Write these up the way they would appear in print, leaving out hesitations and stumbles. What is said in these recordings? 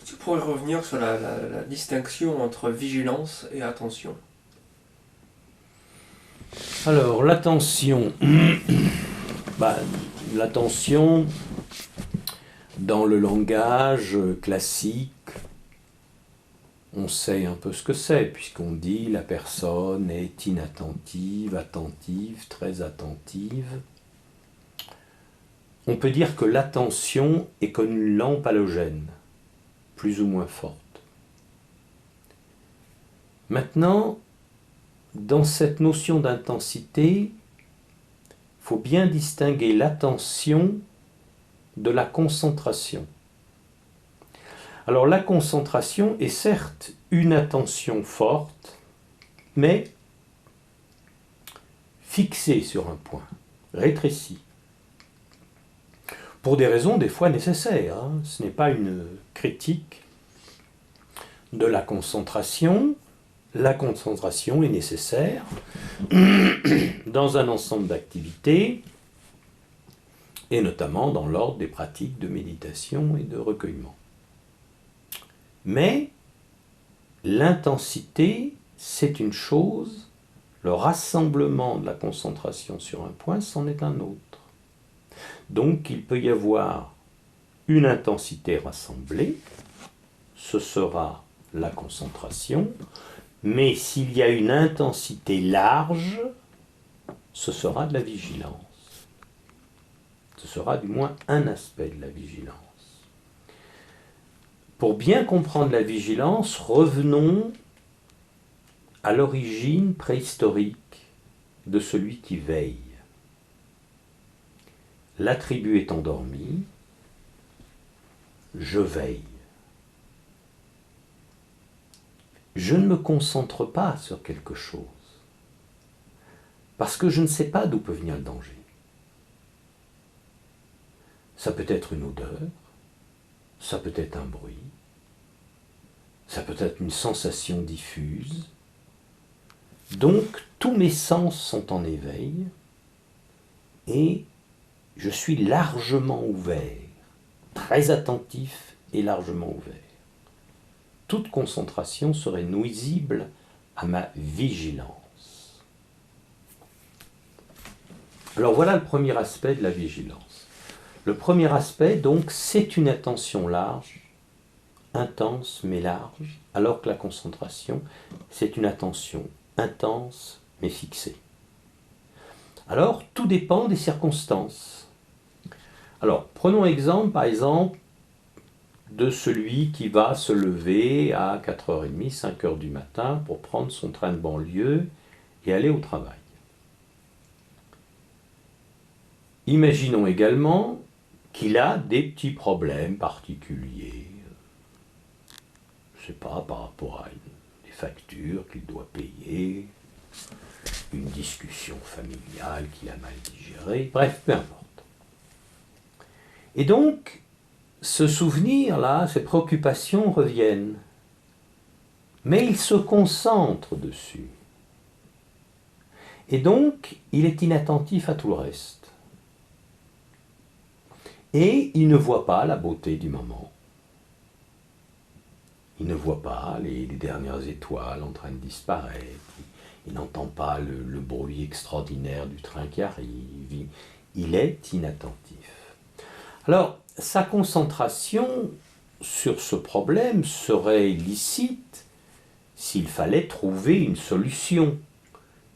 Tu pourrais revenir sur la distinction entre vigilance et attention. Alors, l'attention. L'attention, dans le langage classique, on sait un peu ce que c'est, puisqu'on dit la personne est inattentive, attentive, très attentive. On peut dire que l'attention est comme une lampe halogène, plus ou moins forte. Maintenant, dans cette notion d'intensité, il faut bien distinguer l'attention de la concentration. Alors la concentration est certes une attention forte, mais fixée sur un point, rétrécie. Pour des raisons des fois nécessaires. Ce n'est pas une critique de la concentration. La concentration est nécessaire dans un ensemble d'activités, et notamment dans l'ordre des pratiques de méditation et de recueillement. Mais l'intensité, c'est une chose, le rassemblement de la concentration sur un point, c'en est un autre. Donc il peut y avoir une intensité rassemblée, ce sera la concentration, mais s'il y a une intensité large, ce sera de la vigilance. Ce sera du moins un aspect de la vigilance. Pour bien comprendre la vigilance, revenons à l'origine préhistorique de celui qui veille. La tribu est endormie, je veille. Je ne me concentre pas sur quelque chose, parce que je ne sais pas d'où peut venir le danger. Ça peut être une odeur, ça peut être un bruit, ça peut être une sensation diffuse. Donc, tous mes sens sont en éveil et je suis largement ouvert, très attentif et largement ouvert. Toute concentration serait nuisible à ma vigilance. Alors voilà le premier aspect de la vigilance. Le premier aspect, donc, c'est une attention large, intense mais large, alors que la concentration, c'est une attention intense mais fixée. Alors, tout dépend des circonstances. Alors, prenons exemple, par exemple, de celui qui va se lever à 4h30, 5h du matin pour prendre son train de banlieue et aller au travail. Imaginons également qu'il a des petits problèmes particuliers, je ne sais pas, par rapport à des factures qu'il doit payer, une discussion familiale qu'il a mal digérée, bref, peu importe. Et donc, ce souvenir-là, ces préoccupations reviennent, mais il se concentre dessus. Et donc, il est inattentif à tout le reste. Et il ne voit pas la beauté du moment. Il ne voit pas les dernières étoiles en train de disparaître. Il n'entend pas le bruit extraordinaire du train qui arrive. Il est inattentif. Alors, sa concentration sur ce problème serait licite s'il fallait trouver une solution.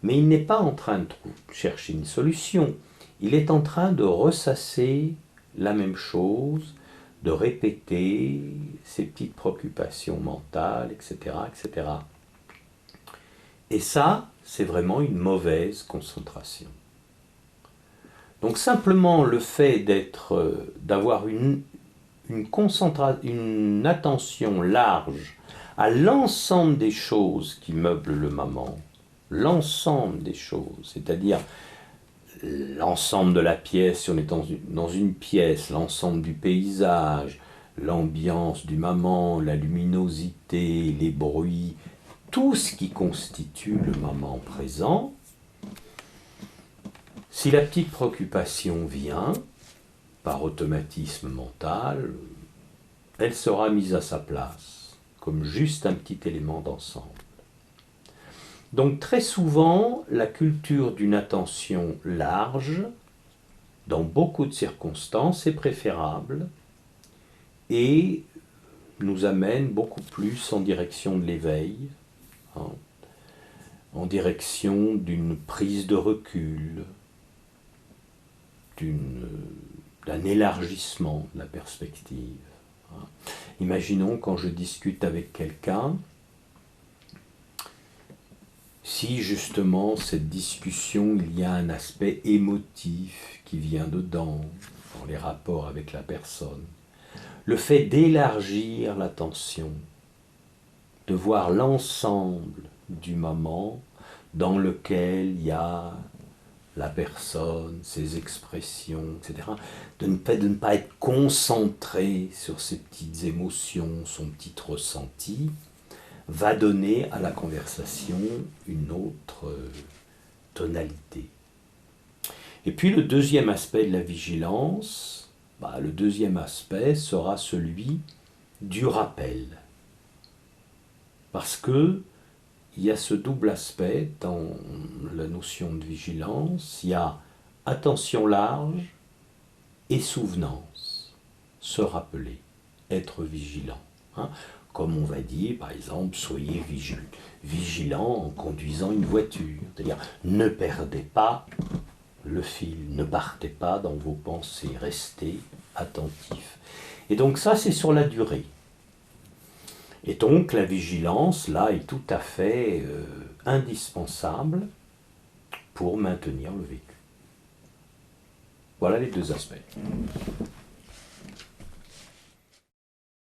Mais il n'est pas en train de chercher une solution. Il est en train de ressasser la même chose, de répéter ses petites préoccupations mentales, etc., etc. Et ça, c'est vraiment une mauvaise concentration. Donc simplement le fait d'avoir une attention large à l'ensemble des choses qui meublent le moment, l'ensemble des choses, c'est-à-dire l'ensemble de la pièce, si on est dans une pièce, l'ensemble du paysage, l'ambiance du moment, la luminosité, les bruits, tout ce qui constitue le moment présent. Si la petite préoccupation vient, par automatisme mental, elle sera mise à sa place, comme juste un petit élément d'ensemble. Donc très souvent, la culture d'une attention large, dans beaucoup de circonstances, est préférable et nous amène beaucoup plus en direction de l'éveil, hein, en direction d'une prise de recul, d'un élargissement de la perspective. Hein. Imaginons quand je discute avec quelqu'un, si justement cette discussion, il y a un aspect émotif qui vient dedans, dans les rapports avec la personne, le fait d'élargir l'attention, de voir l'ensemble du moment dans lequel il y a la personne, ses expressions, etc., de ne pas être concentré sur ses petites émotions, son petit ressenti, va donner à la conversation une autre tonalité. Et puis le deuxième aspect de la vigilance, le deuxième aspect sera celui du rappel. Parce que il y a ce double aspect dans la notion de vigilance, il y a attention large et souvenance, se rappeler, être vigilant. Hein. Comme on va dire, par exemple, soyez vigilant en conduisant une voiture, c'est-à-dire ne perdez pas le fil, ne partez pas dans vos pensées, restez attentif. Et donc ça, c'est sur la durée. Et donc la vigilance, là, est tout à fait indispensable pour maintenir le vécu. Voilà les deux aspects.